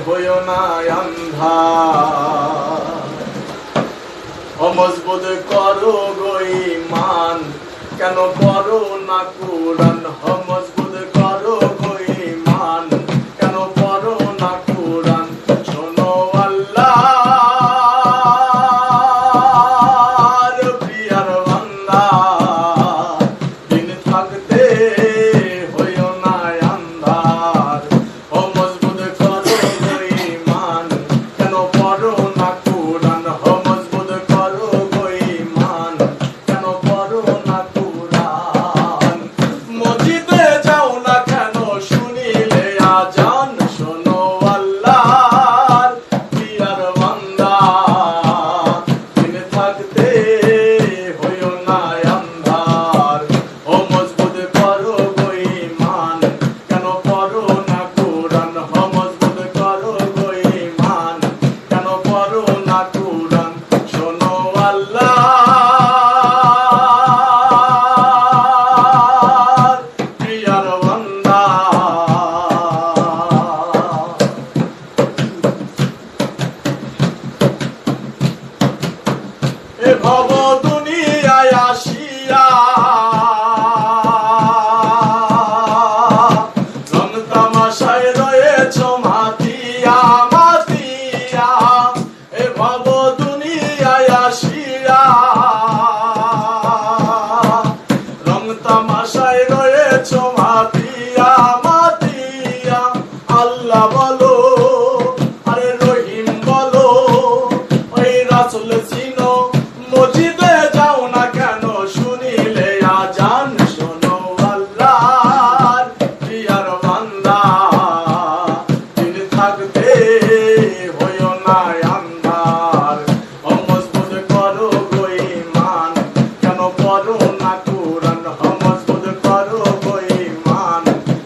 হইও না আন্ধা মজবুত করো গো ঈমান কেন পড়ো না কুরআন মজবুত করো গো ঈমান কেন পড়ো না কুরআন শোনো আল্লাহর প্রিয়ার বান্দা দিন থাকতে হইও না আন্ধার মজবুত করো গো ঈমান কেন পড়ো না কুরআন মজবুত করো গো ঈমান কেন পড়ো না কুরআন মসজিদে যাও না কেন শুনিলে আজান শোনো আল্লাহর প্রিয়ার বান্দা দিন থাকতে হইও না আন্ধার মজবুত করো গো ঈমান কেন পড়ো না কুরআন মজবুত করো গো ঈমান কেন পড়ো না কুরআন শোনো আল্লাহর প্রিয়ার বান্দা এ ভব দুনিয়ায় আসিয়া রং তামাশায় রয়েছ মাতিয়া মাতিয়া এ ভব দুনিয়ায় আসিয়া রং তামাশায় রয়েছ মাতিয়া মাতিয়া আল্লাহ বলো আরে রহিম বলো ওই রাসূল চিনো মসজিদে যাও না কেন শুনিলে আজান শোনো আল্লাহর প্রিয়ার বান্দা দিন থাকতে হইও না আন্ধার মজবুত করো গো ঈমান কেন পড়ো না কুরআন মজবুত করো গো ঈমান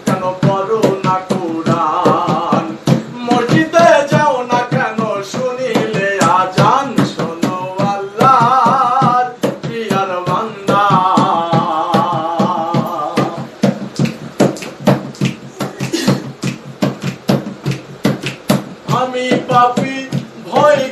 কেন পড়ো না কুরআন মসজিদে যাও না কেন শুনিলে আজান শোনো আল্লাহর প্রিয়ার বান্দা আমি পাপী ভয়